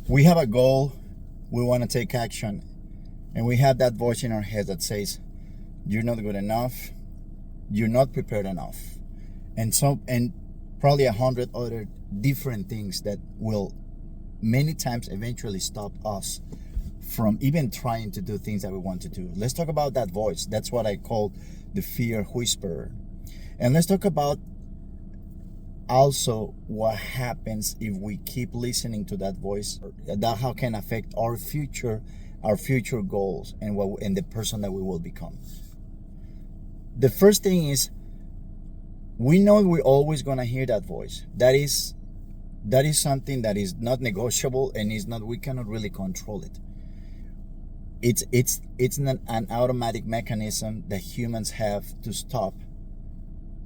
We have a goal, we want to take action, and we have that voice in our head that says, you're not good enough, you're not prepared enough. And probably 100 other different things that will many times eventually stop us from even trying to do things that we want to do. Let's talk about that voice. That's what I call the fear whisperer. And let's talk about also what happens if we keep listening to that voice, that how can affect our future goals and the person that we will become. The first thing is, we know we're always going to hear that voice. That is something that is not negotiable, and we cannot really control it. It's an automatic mechanism that humans have to stop.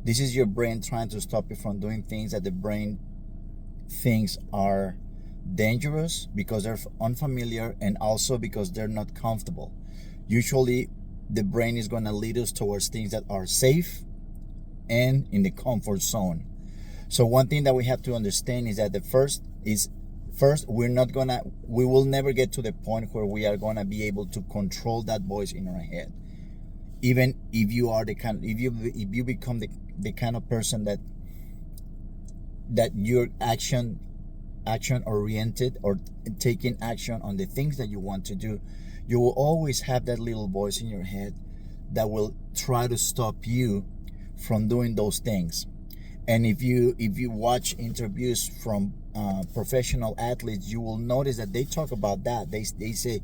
This is your brain trying to stop you from doing things that the brain thinks are dangerous because they're unfamiliar, and also because they're not comfortable. Usually the brain is going to lead us towards things that are safe and in the comfort zone. So one thing that we have to understand is that we will never get to the point where we are going to be able to control that voice in our head. Even if you are if you become the kind of person that you're action oriented, or taking action on the things that you want to do, you will always have that little voice in your head that will try to stop you from doing those things. And if you watch interviews from professional athletes, you will notice that they talk about that. They say,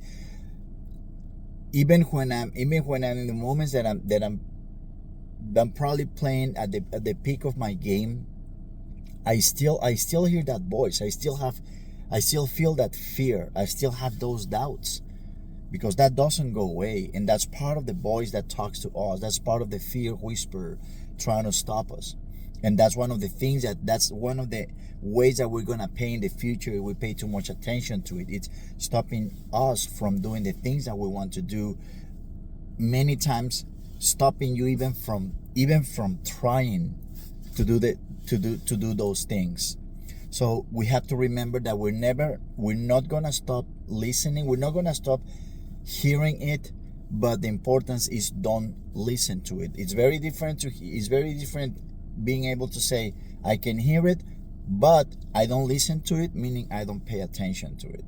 even when I'm in the moments that I'm probably playing at the peak of my game, I still hear that voice. I still feel that fear. I still have those doubts, because that doesn't go away. And that's part of the voice that talks to us. That's part of the fear whisperer trying to stop us. And that's one of the things that's one of the ways that we're going to pay in the future if we pay too much attention to it. It's stopping us from doing the things that we want to do. Many times stopping you even from trying to do those things. So we have to remember that we're not going to stop listening. We're not going to stop hearing it, but the importance is don't listen to it. It's very different being able to say, I can hear it, but I don't listen to it, meaning I don't pay attention to it.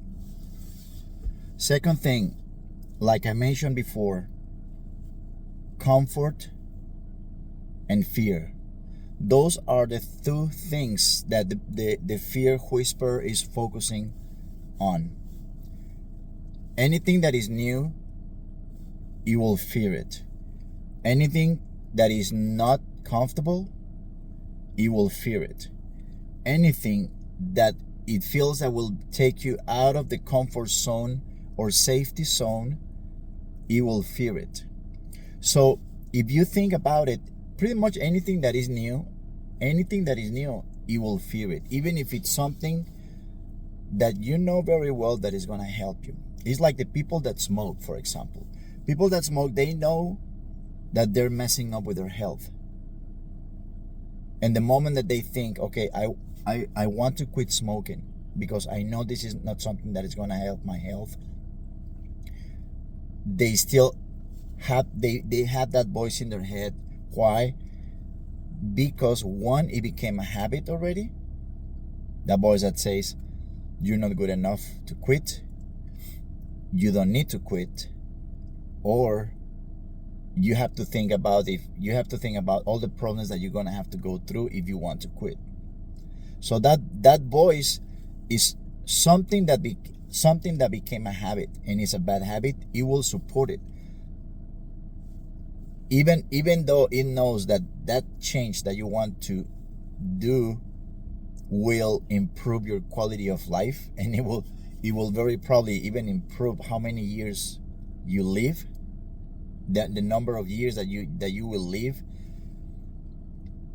Second thing, like I mentioned before, comfort and fear. Those are the two things that the fear whisperer is focusing on. Anything that is new, you will fear it. Anything that is not comfortable, you will fear it. Anything that it feels that will take you out of the comfort zone or safety zone, you will fear it. So if you think about it, pretty much anything that is new, you will fear it. Even if it's something that you know very well that is going to help you. It's like the people that smoke, for example. People that smoke, they know that they're messing up with their health. And the moment that they think, okay, I want to quit smoking because I know this is not something that is going to help my health, they still have they have that voice in their head. Why? Because one, it became a habit already. That voice that says, you're not good enough to quit, you don't need to quit, or you have to think about all the problems that you're going to have to go through if you want to quit. So that voice is something that became a habit, and it's a bad habit. It will support it, even though it knows that change that you want to do will improve your quality of life, and it will very probably even improve how many years you live, the number of years that you will live.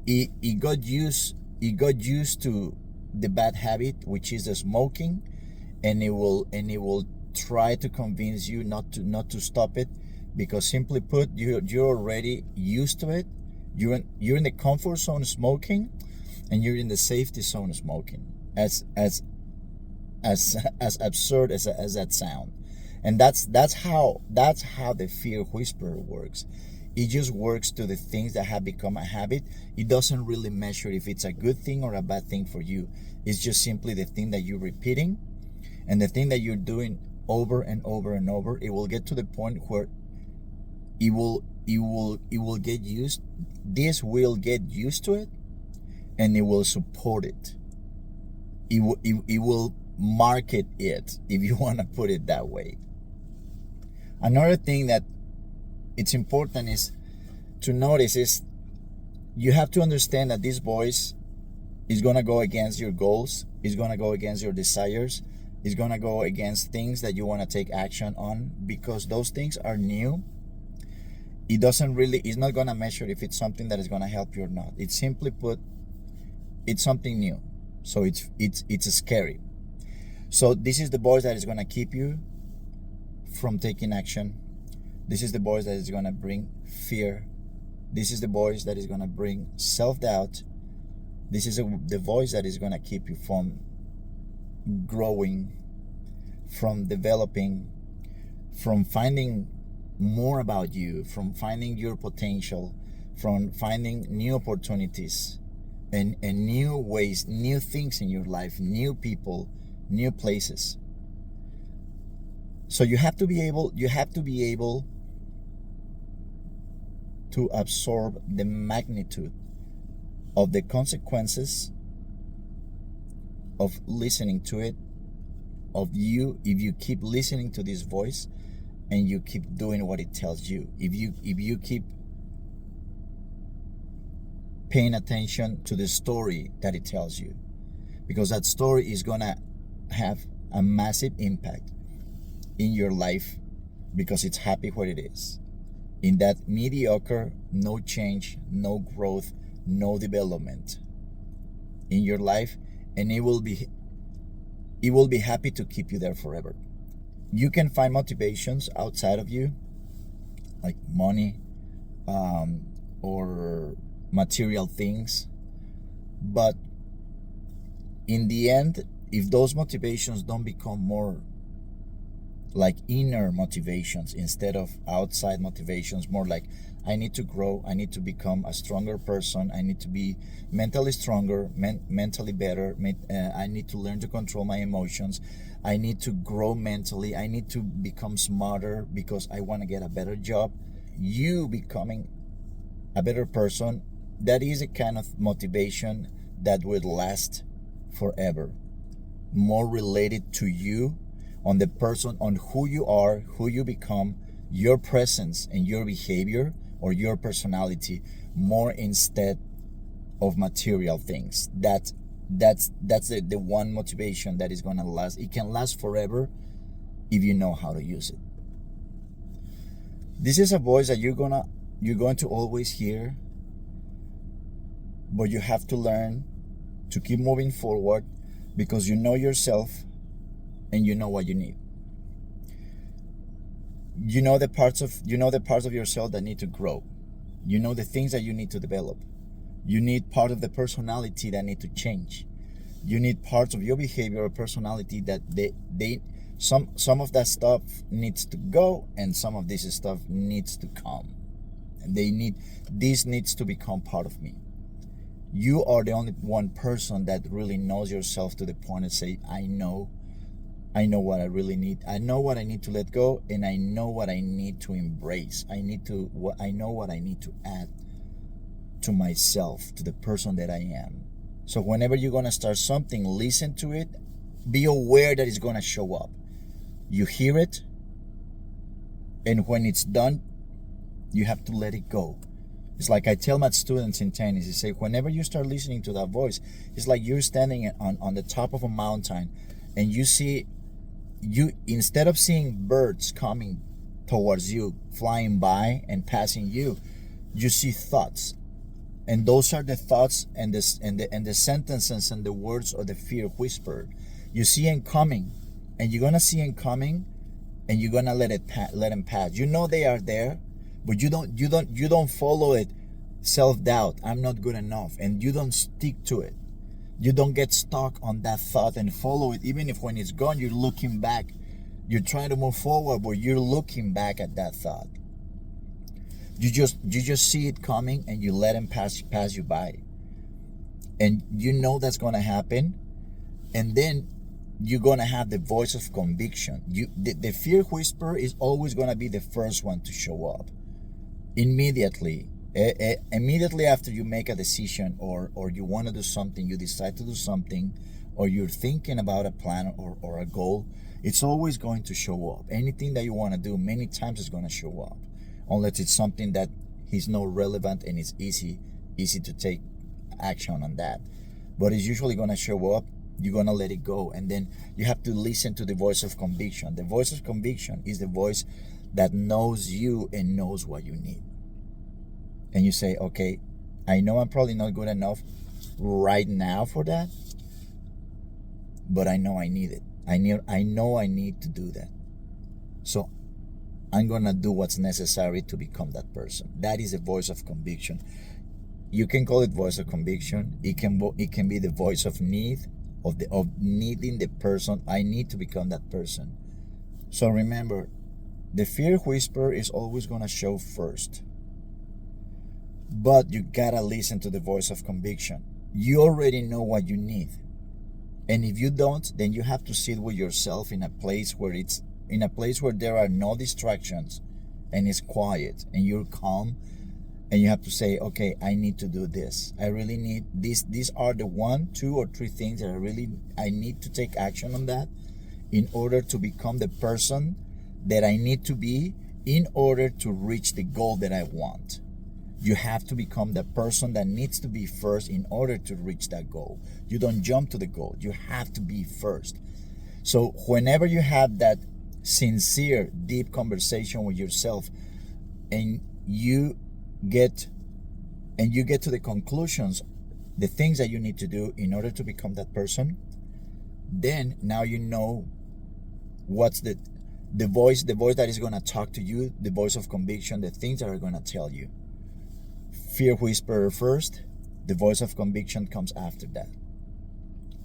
It got used to the bad habit, which is the smoking, and it will try to convince you not to stop it, because simply put, you're already used to it. You're in the comfort zone smoking, and you're in the safety zone smoking. As as absurd as that sound. And that's how the fear whisperer works. It just works to the things that have become a habit. It doesn't really measure if it's a good thing or a bad thing for you. It's just simply the thing that you're repeating, and the thing that you're doing over and over and over. It will get to the point where it will get used. This will get used to it, and it will support it. It will market it, if you want to put it that way. Another thing that it's important is to notice is you have to understand that this voice is going to go against your goals, is going to go against your desires, is going to go against things that you want to take action on, because those things are new. It's not going to measure if it's something that is going to help you or not. It's simply put, it's something new. So it's scary. So this is the voice that is going to keep you from taking action. This is the voice that is going to bring fear. This is the voice that is going to bring self-doubt. This is the voice that is going to keep you from growing, from developing, from finding more about you, from finding your potential, from finding new opportunities and new ways, new things in your life, new people, new places. So you have to be able to absorb the magnitude of the consequences of listening to it, of you, if you keep listening to this voice and you keep doing what it tells you. If you keep paying attention to the story that it tells you, because that story is gonna have a massive impact in your life, because it's happy where it is, in that mediocre, no change, no growth, no development in your life, and it will be happy to keep you there forever. You can find motivations outside of you, like money, or material things, but in the end, if those motivations don't become more like inner motivations instead of outside motivations, more like, I need to grow, I need to become a stronger person, I need to be mentally stronger, mentally better, I need to learn to control my emotions, I need to grow mentally, I need to become smarter because I want to get a better job. You becoming a better person, that is a kind of motivation that would last forever, more related to you, on the person, on who you are, who you become, your presence and your behavior or your personality, more instead of material things. That's the one motivation that is going to last. It can last forever if you know how to use it. This is a voice that you're going to always hear, but you have to learn to keep moving forward, because you know yourself and you know what you need. You know the parts of yourself that need to grow. You know the things that you need to develop. You need part of the personality that need to change. You need parts of your behavior or personality that some of that stuff needs to go, and some of this stuff needs to come. And this needs to become part of me. You are the only one person that really knows yourself to the point and say, I know what I really need. I know what I need to let go, and I know what I need to embrace. I know what I need to add to myself, to the person that I am. So whenever you're going to start something, listen to it. Be aware that it's going to show up. You hear it, and when it's done, you have to let it go. It's like I tell my students in tennis, I say, whenever you start listening to that voice, it's like you're standing on the top of a mountain, and instead of seeing birds coming towards you, flying by and passing you, you see thoughts. And those are the thoughts and the sentences and the words of the fear whispered. You see them coming, and you're gonna see them coming, and you're gonna let them pass. You know they are there, but you don't follow it. Self-doubt, I'm not good enough, and you don't stick to it. You don't get stuck on that thought and follow it. Even if when it's gone, you're looking back. You're trying to move forward, but you're looking back at that thought. You just see it coming and you let him pass you by. And you know that's gonna happen. And then you're gonna have the voice of conviction. The fear whisperer is always gonna be the first one to show up. Immediately. Immediately after you make a decision, or you want to do something, you decide to do something, or you're thinking about a plan or a goal, it's always going to show up. Anything that you want to do, many times it's going to show up, unless it's something that is not relevant and it's easy to take action on that. But it's usually going to show up. You're going to let it go, and then you have to listen to the voice of conviction. The voice of conviction is the voice that knows you and knows what you need. And you say, okay, I know I'm probably not good enough right now for that, but I know I need it. I know I need to do that. So I'm gonna do what's necessary to become that person. That is a voice of conviction. You can call it voice of conviction. It can be the voice of need, of needing the person. I need to become that person. So remember, the fear whisperer is always gonna show first. But you gotta listen to the voice of conviction. You already know what you need. And if you don't, then you have to sit with yourself in a place where there are no distractions and it's quiet and you're calm, and you have to say, okay, I need to do this. I really need this. These are the 1, 2, or 3 things that I need to take action on that in order to become the person that I need to be in order to reach the goal that I want. You have to become the person that needs to be first in order to reach that goal. You don't jump to the goal. You have to be first. So whenever you have that sincere, deep conversation with yourself, and you get to the conclusions, the things that you need to do in order to become that person, then now you know what's the voice that is going to talk to you, the voice of conviction, the things that are going to tell you. Fear whisperer first, the voice of conviction comes after that.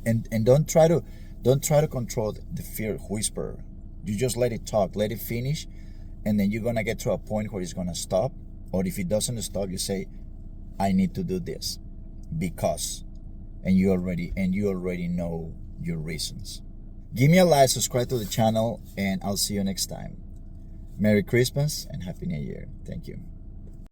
And don't try to control the fear whisperer. You just let it talk, let it finish, and then you're gonna get to a point where it's gonna stop. Or if it doesn't stop, you say, I need to do this because, and you already know your reasons. Give me a like, subscribe to the channel, and I'll see you next time. Merry Christmas and Happy New Year. Thank you.